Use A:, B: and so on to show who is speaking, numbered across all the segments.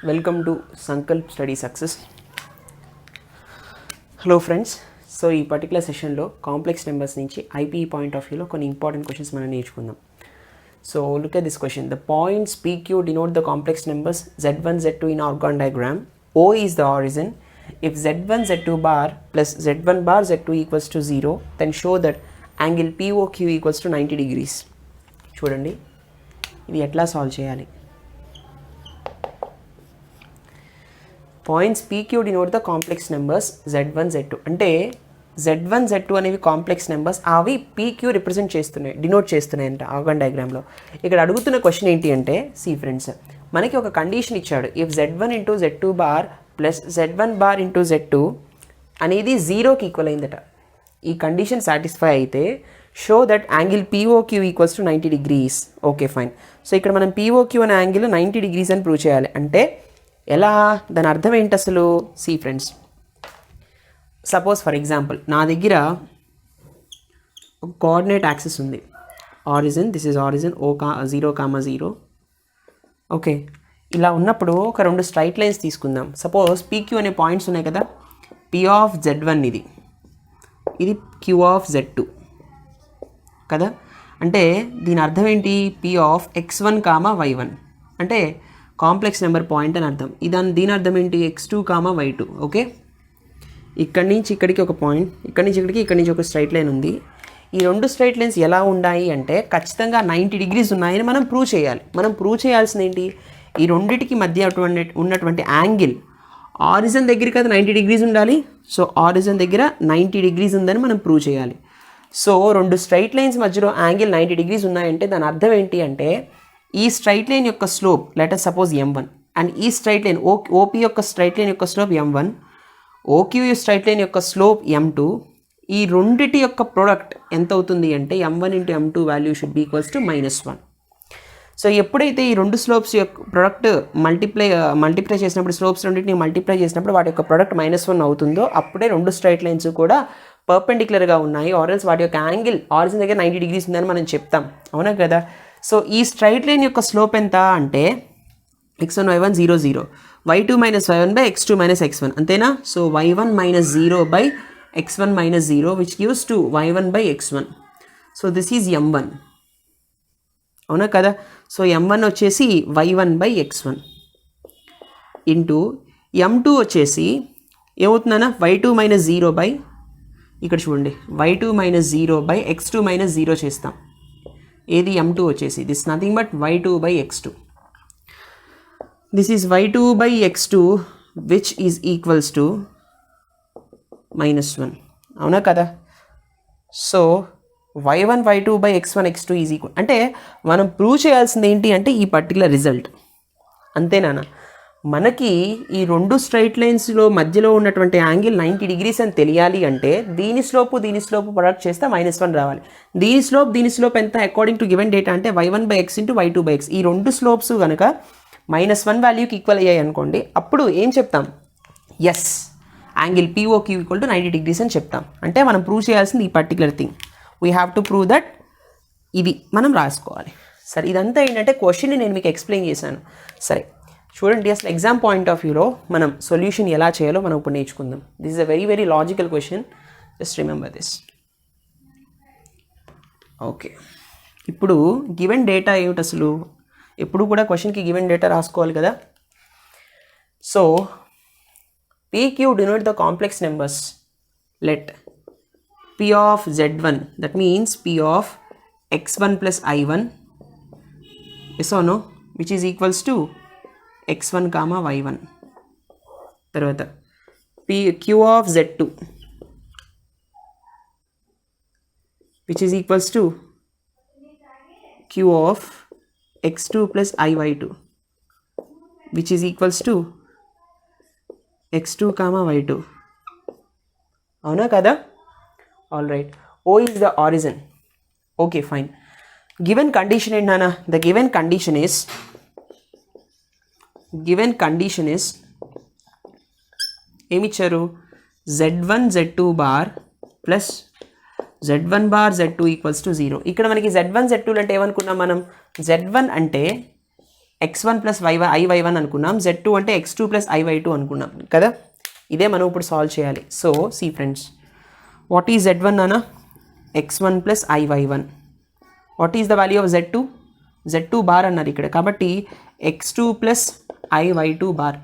A: Welcome to Sankalp study success. Hello friends, so ఈ particular సెషన్లో complex numbers నుంచి IPE point of వ్యూలో కొన్ని ఇంపార్టెంట్ క్వశ్చన్స్ మనం నేర్చుకుందాం. So look at this question. The points PQ denote the complex numbers Z1, Z2 in Argand diagram. O is the origin. If Z1, Z2 bar plus Z1 bar Z2 equals to 0, then show that angle POQ equals to 90 degrees. చూడండి, ఇది ఎట్లా solve చేయాలి. Points PQ denote the complex numbers Z1, Z2. అంటే Z1, Z2 అనేవి complex numbers, అవి PQ represent చేస్తున్నాయి, denote చేస్తున్నాయి అంట ఆర్గాన్ డయాగ్రామ్లో. ఇక్కడ అడుగుతున్న క్వశ్చన్ ఏంటి అంటే, సి ఫ్రెండ్స్, మనకి ఒక కండిషన్ ఇచ్చాడు. If Z1 into Z2 bar plus Z1 bar into Z2 అనేది 0కి ఈక్వల్ అయిందట. ఈ కండిషన్ సాటిస్ఫై అయితే show that angle POQ equals to 90 degrees. Okay fine. So ఇక్కడ మనం POQ అనే యాంగిల్ 90 డిగ్రీస్ అని ప్రూవ్ చేయాలి. అంటే ఎలా, దాని అర్థం ఏంటి అసలు? See friends, suppose for example నా దగ్గర ఒక కోఆర్డినేట్ యాక్సిస్ ఉంది. Origin, this is origin O 0, okay. ఇలా ఉన్నప్పుడు ఒక రెండు స్ట్రైట్ లైన్స్ తీసుకుందాం. సపోజ్ PQ అనే పాయింట్స్ ఉన్నాయి కదా. P ఆఫ్ Z1 ఇది Q ఆఫ్ Z2 కదా. అంటే దీని అర్థం ఏంటి? P ఆఫ్ X1, Y1 అంటే కాంప్లెక్స్ నెంబర్ పాయింట్ అని అర్థం. దీని అర్థం ఏంటి? X2, Y2. ఓకే, ఇక్కడి నుంచి ఇక్కడికి ఒక పాయింట్, ఇక్కడి నుంచి ఇక్కడికి ఒక స్ట్రైట్ లైన్ ఉంది. ఈ రెండు స్ట్రైట్ లైన్స్ ఎలా ఉన్నాయి అంటే ఖచ్చితంగా 90 డిగ్రీస్ ఉన్నాయని మనం ప్రూవ్ చేయాలి. మనం ప్రూవ్ చేయాల్సింది ఏంటి? ఈ రెండింటికి మధ్య ఉన్నటువంటి యాంగిల్ ఆరిజిన్ దగ్గర కదా 90 డిగ్రీస్ ఉండాలి. సో ఆరిజిన్ దగ్గర 90 డిగ్రీస్ ఉందని మనం ప్రూవ్ చేయాలి. సో రెండు స్ట్రైట్ లైన్స్ మధ్యలో యాంగిల్ 90 డిగ్రీస్ ఉన్నాయంటే దాని అర్థం ఏంటి అంటే, ఈ స్ట్రైట్ లైన్ యొక్క slope let us suppose M1 and ఈ స్ట్రైట్ లైన్ OP యొక్క స్ట్రైట్ లైన్ యొక్క slope M1, OQ straight line యొక్క స్లోప్ M2. ఈ రెండిటి యొక్క ప్రోడక్ట్ ఎంత అవుతుంది అంటే M1 into M2 value should be equals to -1. So ఎప్పుడైతే ఈ రెండు స్లోప్స్ యొక్క ప్రోడక్ట్ మల్టిప్లై చేసినప్పుడు, స్లోప్స్ రెండింటిని మల్టిప్లై చేసినప్పుడు వాటి యొక్క ప్రోడక్ట్ -1 అవుతుందో అప్పుడే రెండు స్ట్రైట్ లైన్స్ కూడా పర్పెండిక్యులర్గా ఉన్నాయి. ఆర్ఎల్స్ వాటి యొక్క యాంగిల్ ఆరిజిన్ దగ్గర 90 డిగ్రీస్ ఉందని మనం చెప్తాం, అవునా కదా. సో ఈ స్ట్రైట్ లైన్ యొక్క స్లోప్ ఎంత అంటే x1, y1 0, 0, y2 - y1 by x2 - x1, అంతేనా. So y1 - 0 by x1 - 0 which gives to y1 by x1. So this is M1, అవునా కదా. సో M1 వచ్చేసి y1 by x1 into M2 వచ్చేసి ఏమవుతుందన్నా y2 - 0 by, ఇక్కడ చూడండి, y2 - 0 by x2 - 0 చేస్తాం. ఏది? M2 వచ్చేసి this nothing but y2 by x2. This is y2 by x2 which is equals to -1, అవునా కదా. So y1 y2 by x1 x2 is equal అంటే మనం ప్రూవ్ చేయాల్సింది ఏంటి అంటే ఈ పర్టికులర్ రిజల్ట్, అంతేనా. మనకి ఈ రెండు స్ట్రైట్ లైన్స్లో మధ్యలో ఉన్నటువంటి యాంగిల్ 90 డిగ్రీస్ అని తెలియాలి అంటే దీని స్లోపు ప్రొడక్ట్ చేస్తే -1 రావాలి. దీని స్లోప్ ఎంత అకార్డింగ్ టు గివెన్ డేటా అంటే y1 by x into y2 by x. ఈ రెండు స్లోప్స్ కనుక -1 వాల్యూకి ఈక్వల్ అయ్యాయి అనుకోండి, అప్పుడు ఏం చెప్తాం? Yes, angle POQ equal to 90 degrees అని చెప్తాం. అంటే మనం ప్రూవ్ చేయాల్సింది ఈ particular thing. We have to prove that. ఇది మనం రాసుకోవాలి. సరే, ఇదంతా ఏంటంటే క్వశ్చన్ని నేను మీకు ఎక్స్ప్లెయిన్ చేశాను. సరే చూడండి, అసలు ఎగ్జామ్ పాయింట్ ఆఫ్ వ్యూలో మనం సొల్యూషన్ ఎలా చేయాలో మనం ఇప్పుడు నేర్చుకుందాం. This is a very very logical question, just remember this. Okay, ఇప్పుడు గివెన్ డేటా ఏమిటి అసలు? ఎప్పుడు కూడా క్వశ్చన్కి గివెన్ డేటా రాసుకోవాలి కదా. So PQ denote the complex numbers. Let P of Z1, that means P of X1 plus I1, yes or no, which is equals to x1, y1. తర్వాత Q of Z2 which is equals to Q of x2 plus iy2 which is equals to x2, y2, అవునా కదా. All right. O is the origin. Okay fine. Given condition ఏంటన్నా? The given condition is ఏమిచ్చారు? Z1 Z2 bar plus Z1 bar Z2 equals to 0. ఇక్కడ మనకి Z1 Z2 అంటే ఏమనుకున్నాం మనం? Z1 అంటే x1 ప్లస్ iy1 అనుకున్నాం, z2 అంటే x2 ప్లస్ iy2 అనుకున్నాం కదా. ఇదే మనం ఇప్పుడు సాల్వ్ చేయాలి. So see friends, what is z1 నానా? x1 plus iy1. What is the value of z2? z2 bar అన్నారు ఇక్కడ, కాబట్టి x2 plus iy2 bar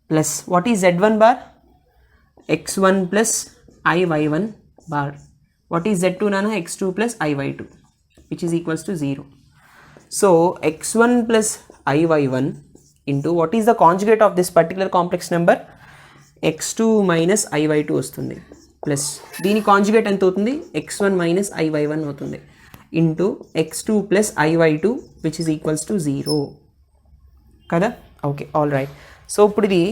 A: plus what is z1 bar? x1 plus iy1 bar. What is z2 నానా? x2 plus iy2 which is equals to 0. So x1 plus iy1 into what is the conjugate of this particular complex number? x2 minus iy2 వస్తుంది, plus దీని conjugate ఎంత అవుతుంది? x1 minus iy1 అవుతుంది, into x2 plus iy2 which is equals to 0 కదా. Okay, all right. So ఇప్పుడు ఇది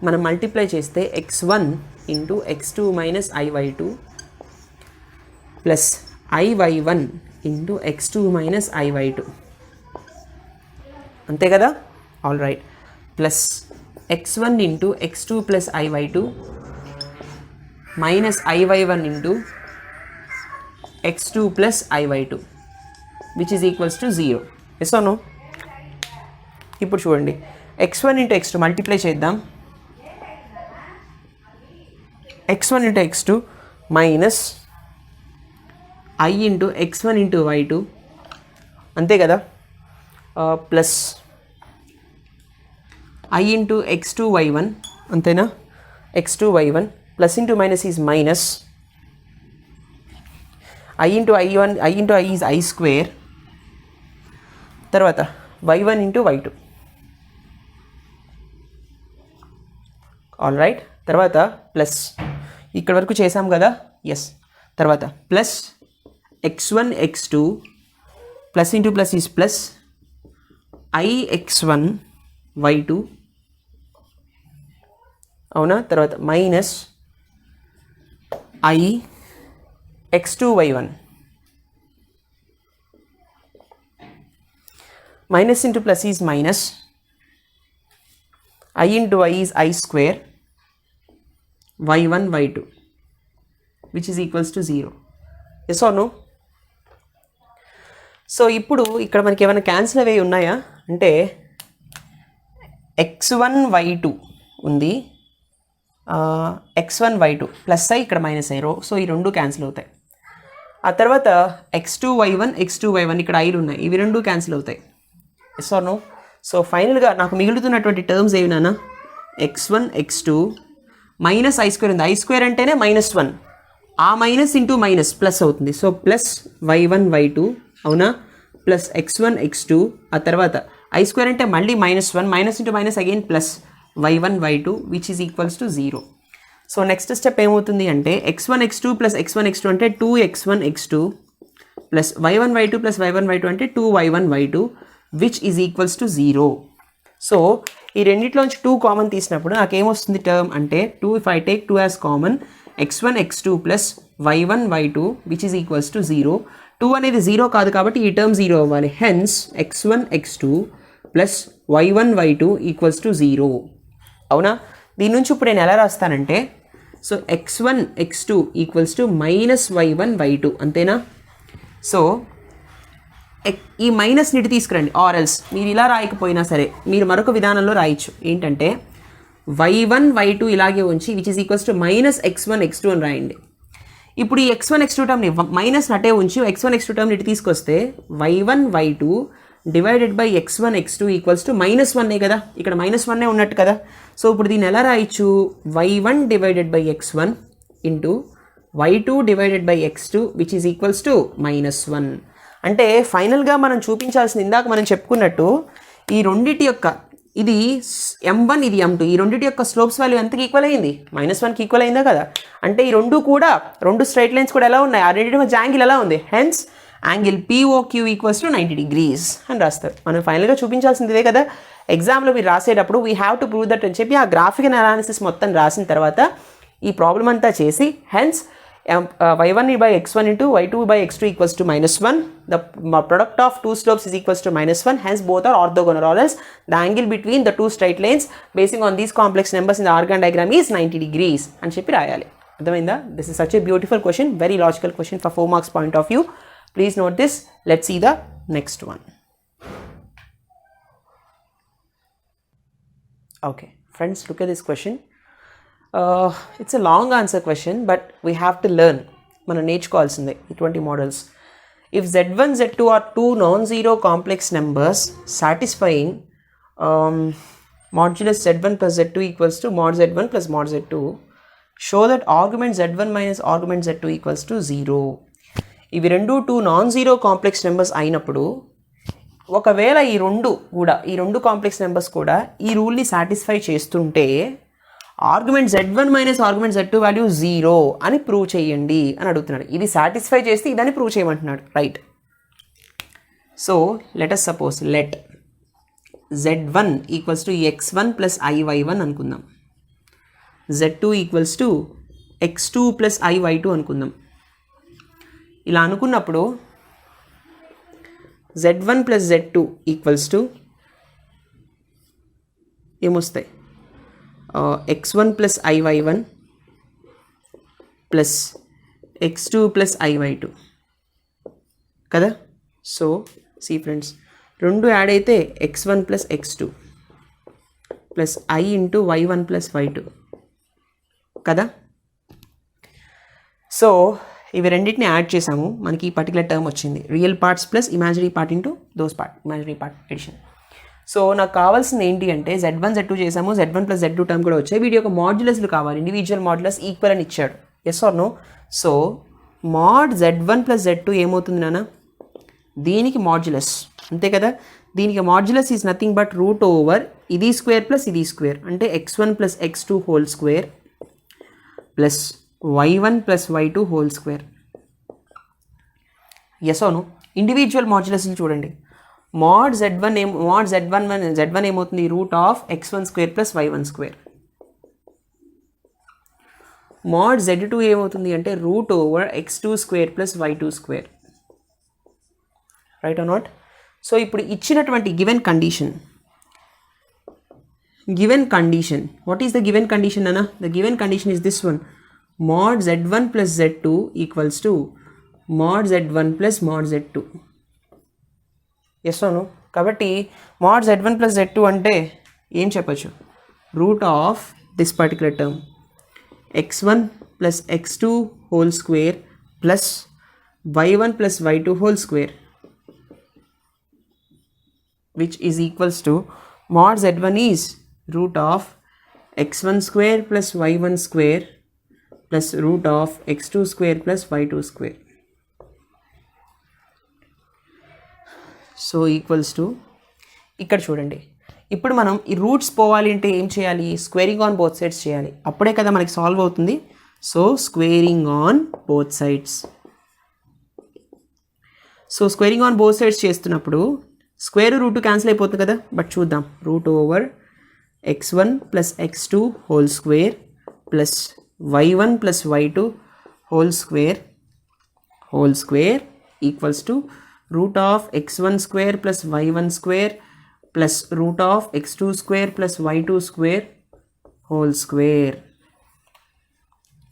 A: మనం multiply చేస్తే x1 into x2 minus iy2 plus iy1 into x2 minus iy2, అంతే కదా. All right, plus x1 into x2 plus iy2 minus iy1 into x2 plus iy2 which is equals to 0. Yes or no? ఇప్పుడు చూడండి, x1 into x2 multiply చేద్దాం. x1 into x2 minus i into x1 into y2, అంతే కదా, plus i into x2 y1, అంతేనా, x2 y1 plus into minus is minus i into i is i square, తర్వాత y1 into y2. All right, తర్వాత plus ఇక్కడ వరకు చేసాం కదా. Yes, తర్వాత plus x1 x2 plus into plus is plus i x1 y2, అవునా, తర్వాత minus i x2 y1 minus into plus is minus i into i is i square y1 y2 which is equals to 0. Yes or no? So ఇప్పుడు ఇక్కడ మనకి ఏమైనా cancel అవి ఉన్నాయా అంటే x1 y2 ఉంది, x1 y2 ప్లస్ i ఇక్కడ minus i, so ఈ రెండు క్యాన్సిల్ అవుతాయి. ఆ తర్వాత x2 y1 ఇక్కడ ఐలు ఉన్నాయి, ఇవి రెండు క్యాన్సిల్ అవుతాయి. Yes or no? సో ఫైనల్గా నాకు మిగులుతున్నటువంటి టర్మ్స్ ఏవి నాన్న? x1 x2 minus i square ఉంది, i స్క్వేర్ అంటేనే -1, ఆ మైనస్ ఇంటూ మైనస్ ప్లస్ అవుతుంది, సో ప్లస్ y1 y2, అవునా, ప్లస్ x1 x2, ఆ తర్వాత i స్క్వేర్ అంటే మళ్ళీ -1, minus into minus again plus y1 y2 which is equals to 0. So next step ఏమవుతుంది అంటే x1 x2 plus x1 x2 అంటే 2x1 x2 plus y1 y2 plus y1 y2 అంటే 2y1 y2 which is equals to 0. So ఈ రెండిట్లోంచి 2 common తీసినప్పుడు నాకేమొస్తుంది term అంటే 2 if I take 2 as common x1 x2 plus y1 y2 which is equals to 0. 2 అనేది 0 కాదు కాబట్టి ఈ term 0 అవ్వాలి, hence x1 x2 plus y1 y2 equals to 0. అవునా? దీని నుంచి ఇప్పుడు నేను ఎలా రాస్తానంటే, so x1 x2 equals to minus y1 y2, అంతేనా. సో ఈ మైనస్ నీటి తీసుకురండి, ఆర్ ఎల్స్ మీరు ఇలా రాయకపోయినా సరే మీరు మరొక విధానంలో రాయొచ్చు. ఏంటంటే y1 y2 ఇలాగే ఉంచి which is equals to minus x1 x2 అని రాయండి. ఇప్పుడు ఈ x1 x2 టర్మ్ని మైనస్ అటే ఉంచి x1 x2 టర్మ్ని ఇటు తీసుకొస్తే y1 y2 divided by x1 x2 equals to -1 కదా, ఇక్కడ -1 ఉన్నట్టు కదా. సో ఇప్పుడు దీన్ని ఎలా రాయొచ్చు? y1 divided by x1 into y2 divided by x2 which is equals to -1. అంటే ఫైనల్గా మనం చూపించాల్సింది ఇందాక మనం చెప్పుకున్నట్టు ఈ రెండిటి యొక్క ఇది m1 ఇది m2 ఈ రెండిటి యొక్క స్లోప్స్ వాల్యూ ఎంతకి ఈక్వల్ అయింది? -1కి ఈక్వల్ అయిందా కదా. అంటే ఈ రెండు స్ట్రైట్ లైన్స్ కూడా ఎలా ఉన్నాయి? ఆ రెండింటి మధ్య యాంగిల్ ఎలా ఉంది? Hence angle POQ equals to 90 degrees అని రాస్తారు. మనం ఫైనల్గా చూపించాల్సింది ఇదే కదా. ఎగ్జామ్లో మీరు రాసేటప్పుడు we have to prove that అని చెప్పి ఆ గ్రాఫికల్ అనాలిసిస్ మొత్తం రాసిన తర్వాత ఈ ప్రాబ్లం అంతా చేసి hence y1 by x1 into y2 by x2 equals to -1. The product of two slopes is equals to -1. Hence both are orthogonal, or else the angle between the two straight lines basing on these complex numbers in the argand diagram is 90 degrees అని చెప్పి రాయాలి. అర్థమైందా? This is such a beautiful question, very logical question for 4 marks point of view. Please note this. Let's see the next one. Okay, friends, look at this question. It's a long answer question, but we have to learn. మనం నేర్చుకోవాల్సిందే ఇటువంటి models. If Z1, Z2 are two non-zero complex numbers satisfying modulus Z1 plus Z2 equals to mod Z1 plus mod Z2, show that argument Z1 minus argument Z2 equals to 0. ఇవి రెండు two non zero complex numbers అయినప్పుడు ఒకవేళ ఈ రెండు complex numbers కూడా ఈ రూల్ని satisfy చేస్తుంటే argument Z1 minus argument Z2 value 0 అని ప్రూవ్ చేయండి అని అడుగుతున్నాడు. ఇది సాటిస్ఫై చేస్తే ఇదని ప్రూవ్ చేయమంటున్నాడు, right? So let us suppose let Z1 equals to x1 plus iy1 అనుకుందాం, Z2 equals to x2 plus iy2 అనుకుందాం. ఇలా అనుకున్నప్పుడు Z1 plus Z2 equals to ఏమొస్తాయి? x1 plus iy1 plus x2 plus iy2 కదా. So see friends, రెండు add అయితే x1 plus x2 plus i into y1 plus y2 కదా. So ఇవి రెండింటిని యాడ్ చేసాము, మనకి ఈ పర్టికులర్ టర్మ్ వచ్చింది, real parts plus imaginary part into those part, imaginary part addition. So నాకు కావాల్సింది ఏంటి అంటే Z1 Z2 చేసాము, Z1 ప్లస్ Z2 టర్మ్ కూడా వచ్చాయి, వీటి యొక్క మాడ్యులస్లు కావాలి, ఇండివిజువల్ మాడ్యులస్ ఈక్వల్ అని ఇచ్చాడు, yes or no. So mod Z1 plus Z2 ఏమవుతుంది నాన్న? దీనికి మాడ్యులస్, అంతే కదా. దీనికి modulus is nothing but root over ఇది స్క్వేర్ ప్లస్ ఇది స్క్వేర్, అంటే x1 plus x2 whole square plus y1 plus y2 whole square. Yes or no. Individual మాడ్యులస్ని చూడండి. mod Z1 ఏమవుతుంది? Root of x1 square plus y1 square. mod Z2 ఏమవుతుంది అంటే root over x2 square plus y2 square, right are not? So ఇప్పుడు ఇచ్చినటువంటి given condition, what is the given condition అన్న? The given condition is this one, mod Z1 plus Z2 equals to mod Z1 plus mod Z2. Yes no. కాబట్టి mod Z1 plus Z2 అంటే ఏం చెప్పచ్చు? Root of this particular term x1 plus x2 whole square plus y1 plus y2 whole square, which is equals to mod Z1 is root of x1 square plus y1 square plus root of x2 square plus y2 square. So equals to, ఇక్కడ చూడండి, ఇప్పుడు మనం ఈ roots పోవాలి అంటే ఏం చేయాలి? Squaring on both sides చేయాలి, అప్పుడే కదా మనకి సాల్వ్ అవుతుంది. So squaring on both sides. So squaring on both sides చేస్తున్నప్పుడు స్క్వేర్ రూట్ క్యాన్సిల్ అయిపోతుంది కదా, బట్ చూద్దాం. Root over x1 plus x2 whole square plus y1 plus y2 whole square equals to root of x1 square plus y1 square plus root of x2 square plus y2 square whole square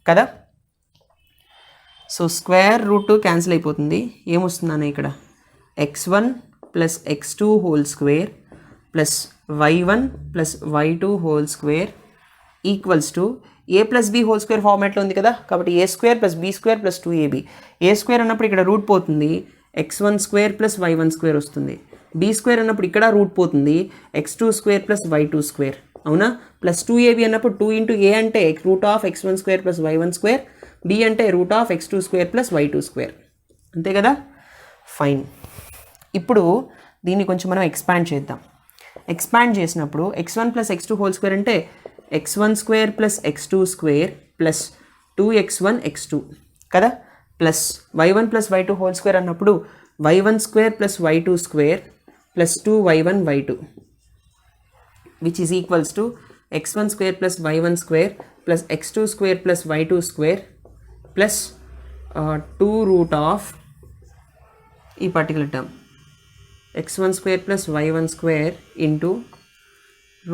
A: కదా. So square root cancel అయిపోతుంది, ఏమొస్తుందన్న ఇక్కడ? x1 plus x2 whole square plus y1 plus y2 whole square equals to a plus b whole square ఫార్మాట్లో ఉంది కదా, కాబట్టి a square plus b square plus 2ab. a square అన్నప్పుడు ఇక్కడ route పోతుంది, x1 square plus y1 square వస్తుంది. b square అన్నప్పుడు ఇక్కడ రూట్ పోతుంది, x2 square plus y2 square, అవునా? ప్లస్ 2ab అన్నప్పుడు 2 ఇంటూ a అంటే route of x1 square plus y1 square, b అంటే root of x2 square plus y2 square, అంతే కదా. ఫైన్. ఇప్పుడు దీన్ని కొంచెం మనం ఎక్స్పాండ్ చేద్దాం. ఎక్స్పాండ్ చేసినప్పుడు x1 plus x2 whole square అంటే x1 square plus x2 square plus 2x1 x2 కదా, plus y1 plus y2 whole square అన్నప్పుడు y1 square plus y2 square plus 2y1 y2, which is equals to x1 square plus y1 square plus x2 square plus y2 square plus 2 root of ఈ particular term x1 square plus y1 square into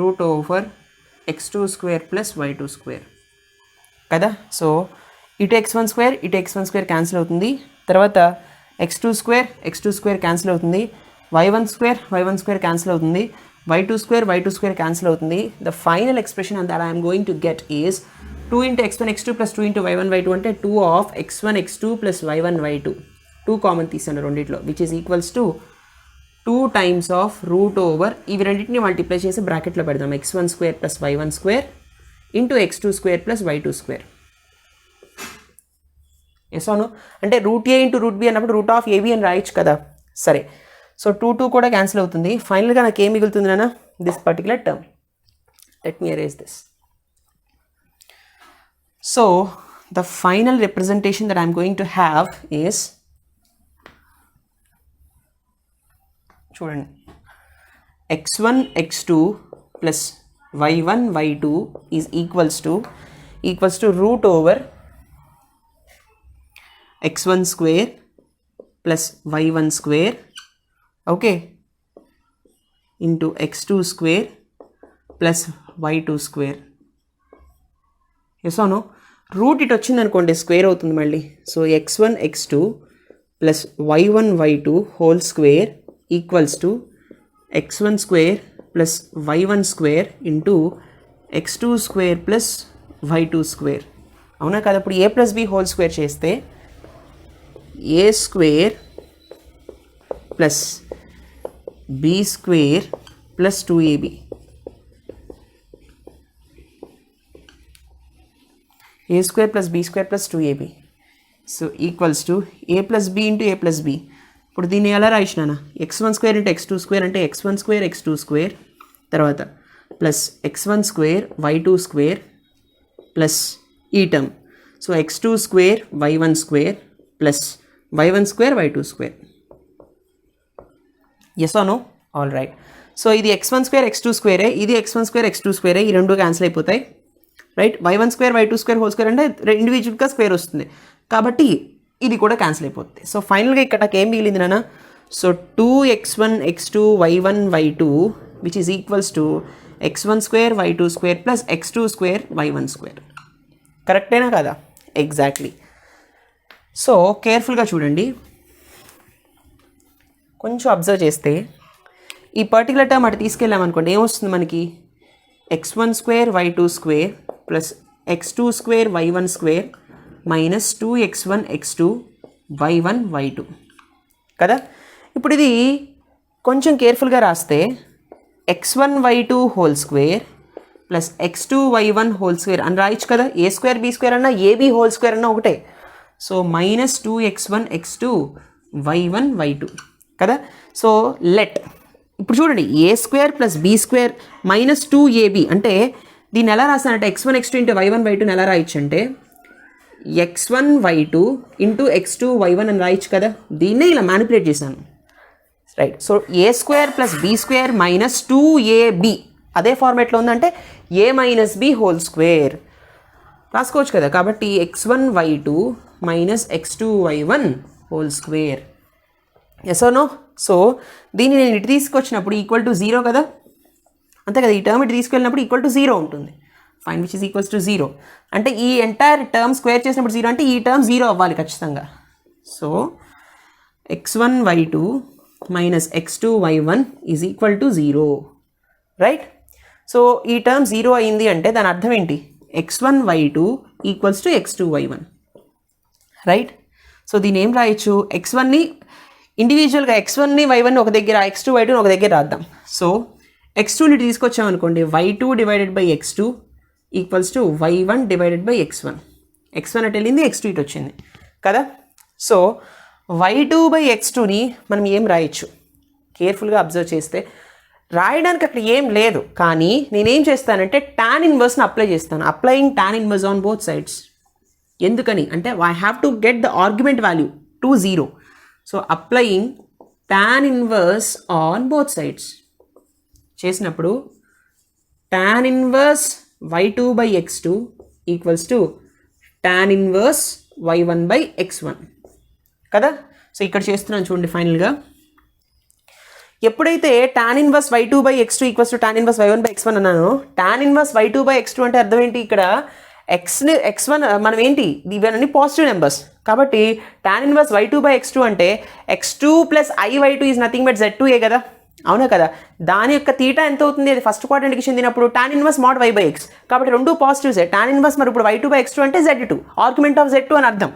A: root over x2 square plus y2 square కదా. So ఇటు x1 square ఇటు x1 square cancel అవుతుంది, తర్వాత x2 square cancel అవుతుంది, y1 square cancel అవుతుంది, y2 square cancel అవుతుంది. The final expression that I am going to get is 2 into x1 x2 plus 2 into y1 y2 అంటే 2 of x1 x2 plus y1 y2. 2 common తీసాను రెండిట్లో, which is equals to 2 times of root over ఇవి రెండింటిని multiply చేసి బ్రాకెట్లో పెడదాం. x1 square plus y1 square into x2 square plus y2 square. Yes అవును అంటే root A into root B అన్నప్పుడు రూట్ ఆఫ్ ఏబి అని రాయొచ్చు కదా. సరే, సో 2 కూడా క్యాన్సిల్ అవుతుంది. ఫైనల్గా నాకు ఏం మిగులుతుంది నాన్న? This particular term. Let me arrange this. So the final representation that I'm going to have is, చూడండి, x1 x2 plus y1 y2 is equals to root over x1 square plus y1 square, okay, into x2 square plus y2 square. yes or no? Root ఇటు వచ్చింది అనుకోండి square అవుతుంది మళ్ళీ. So x1 x2 plus y1 y2 whole square equals to x1 square plus y1 square into x2 square plus y2 square. అవునా కదా? ఇప్పుడు a plus b whole square చేస్తే a square plus b square plus 2ab. a square plus b square plus 2ab. So equals to a plus b into a plus b. ఇప్పుడు దీన్ని ఎలా రాయించినా, x1 square into x2 square అంటే x1 square x2 square, తర్వాత plus x1 square y2 square plus ఈ term. So x2 square y1 square plus y1 square y2 square. Yes or no? All right. So ఇది x1 square x2 స్క్వేరే, ఇది x1 square x2 స్క్వేరే, ఈ రెండు cancel అయిపోతాయి. Right, y1 square y2 square whole square అంటే ఇండివిజువల్గా square వస్తుంది కాబట్టి ఇది కూడా క్యాన్సిల్ అయిపోతుంది. సో ఫైనల్గా ఇక్కడ నాకు ఏం మిగిలింది నాన్న? So 2x1 x2 y1 y2 which is equals to x1 square y2 square plus x2 square y1 square. కరెక్టేనా కదా? ఎగ్జాక్ట్లీ. సో కేర్ఫుల్గా చూడండి, కొంచెం అబ్జర్వ్ చేస్తే ఈ పర్టికులర్ టర్మ్ అటు తీసుకెళ్ళామనుకోండి ఏమొస్తుంది మనకి? x1 square y2 square plus x2 square y1 square minus 2x1 x2 y1 y2 కదా. ఇప్పుడు ఇది కొంచెం కేర్ఫుల్గా రాస్తే x1 y2 whole square plus x2 y1 whole square అని రాయొచ్చు కదా. ఏ స్క్వేర్ బి స్క్వేర్ అన్నా ఏబి హోల్ స్క్వేర్ అన్నా ఒకటే. So minus 2x1 x2 y1 y2 కదా. సో లెట్ ఇప్పుడు చూడండి, A square plus B square minus 2ab అంటే దీన్ని ఎలా రాస్తానంటే x1 x2 into y1 y2 ఎలా రాయొచ్చు అంటే x1 y2 into x2 y1 అని రాయొచ్చు కదా. దీన్నే ఇలా మ్యానిపులేట్ చేశాను. Right, so A square plus B square minus 2ab అదే ఫార్మేట్లో ఉందంటే A minus B whole square రాసుకోవచ్చు కదా. కాబట్టి x1 y2 minus x2 y1 whole square. Yes or no? So దీన్ని నేను ఇటు తీసుకొచ్చినప్పుడు ఈక్వల్ టు 0 కదా, అంతే కదా. ఈ టర్మ్ ఇటు తీసుకెళ్ళినప్పుడు ఈక్వల్ టు 0 ఉంటుంది. Fine, which is equals to 0 అంటే ఈ ఎంటైర్ టర్మ్ స్క్వేర్ చేసినప్పుడు 0 అంటే ఈ టర్మ్ 0 అవ్వాలి ఖచ్చితంగా. So x1 y2 minus x2 y1 is equal to 0. Right, so ఈ టర్మ్ 0 అయింది అంటే దాని అర్థం ఏంటి? x1 y2 equals to x2 y1. Right, so దీని ఏం రాయొచ్చు? x1ని ఇండివిజువల్గా x1ని y1ని ఒక దగ్గర, x2 y2ని ఒక దగ్గర రాద్దాం. సో x2ని తీసుకొచ్చామనుకోండి, y2 divided by x2 equals to y1 divided by x1. x1 అటు వెళ్ళింది, x2 ఇటు వచ్చింది కదా. సో y2 బై x2ని మనం ఏం రాయొచ్చు? కేర్ఫుల్గా అబ్జర్వ్ చేస్తే రాయడానికి అక్కడ ఏం లేదు, కానీ నేనేం చేస్తానంటే tan ఇన్వర్స్ని అప్లై చేస్తాను. Applying tan inverse on both sides. ఎందుకని అంటే I have to get the argument value to 0. So applying tan inverse on both sides చేసినప్పుడు tan inverse y2 by x2 equals to tan inverse y1 by x1 కదా. So ఇక్కడ చేస్తున్నాను చూడండి. ఫైనల్గా ఎప్పుడైతే tan inverse y2 by x2 equals to tan inverse y1 by x1 అన్నాను, tan inverse y2 by x2 అంటే అర్థం ఏంటి? ఇక్కడ x1 మనం ఏంటి, ఇవన్నీ పాజిటివ్ నెంబర్స్ కాబట్టి tan inverse y2 by x2 అంటే x2 plus i y2 is nothing but z2 కదా. అవునా కదా, దాని యొక్క తీటా ఎంత అవుతుంది, అది ఫస్ట్ క్వాడ్రంట్కి చెందినప్పుడు tan inverse mod y by x, కాబట్టి రెండు పాజిటివ్సే. tan ఇన్వర్స్ మరి ఇప్పుడు y2 by x2 అంటే z2, ఆర్గ్యుమెంట్ ఆఫ్ z2 అని అర్థం.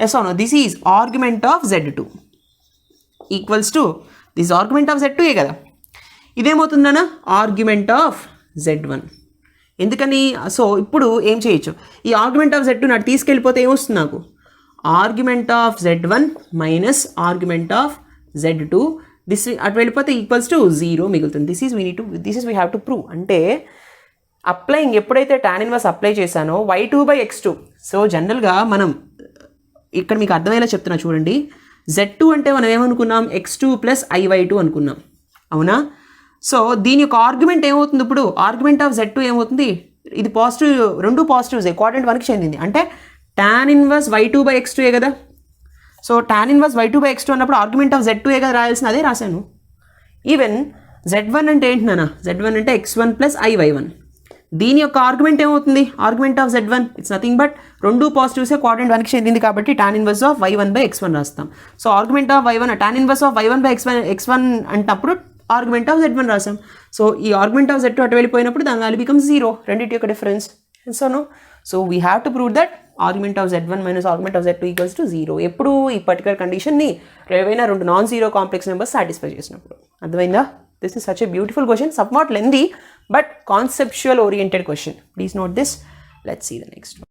A: ఎస్ అవును, this is argument of z2 equals to this argument of z2 కదా. ఇదేమవుతుందన్న ఆర్గ్యుమెంట్ ఆఫ్ z1. ఎందుకని, సో ఇప్పుడు ఏం చేయొచ్చు, ఈ ఆర్గ్యుమెంట్ ఆఫ్ z2 నాటి తీసుకెళ్ళిపోతే ఏమొస్తుంది నాకు, argument of z1 minus argument of z2, this అటు వెళ్ళిపోతే ఈక్వల్స్ టు 0 మిగులుతుంది. This is we have to prove. అంటే అప్లైయింగ్ ఎప్పుడైతే tan ఇన్వర్స్ అప్లై చేశానో y2 by x2, సో జనరల్గా మనం ఇక్కడ మీకు అర్థమయ్యేలా చెప్తున్నా చూడండి, z2 అంటే మనం ఏమనుకున్నాం, x2 ప్లస్ iy2 అనుకున్నాం, అవునా. సో దీని యొక్క ఆర్గ్యుమెంట్ ఏమవుతుంది, ఇప్పుడు ఆర్గ్యుమెంట్ ఆఫ్ z2 ఏమవుతుంది, ఇది పాజిటివ్, రెండు పాజిటివ్స్ క్వాడ్రంట్ 1కి చెందింది, అంటే tan inverse y2 by x2 కదా. So tan inverse y2 by x2 అన్నప్పుడు ఆర్గ్యుమెంట్ ఆఫ్ z2 కదా రాయాల్సిన, అదే రాశాను. ఈవెన్ z1 అంటే ఏంటి నాన్న, z1 అంటే x1 ప్లస్ iy1, దీని యొక్క ఆర్గ్యుమెంట్ ఏమవుతుంది, argument of z1 it's nothing but రెండు పాజిటివ్సే క్వాడ్రంట్ 1కి చెందింది కాబట్టి tan inverse of y1 by x1 రాస్తాం. So argument of y1 tan inverse of y1 by x1 అంటప్పుడు ఆర్గ్యుమెంట్ ఆఫ్ z1 రాసాం. సో ఈ ఆర్గ్యుమెంట్ ఆఫ్ z2 అటు వెళ్ళిపోయినప్పుడు దాని వాల్యూ బికమ్స్ 0, రెండింటి యొక్క difference. So we have to prove that argument of z1 minus argument of z2 equals to 0 ఎప్పుడు ఈ పర్టికులర్ కండిషన్ని ఏవైనా రెండు non zero complex numbers satisfy చేసినప్పుడు. అర్థమైందా? This is such a beautiful question, somewhat lengthy but conceptual oriented question. Please note this. Let's see the next one.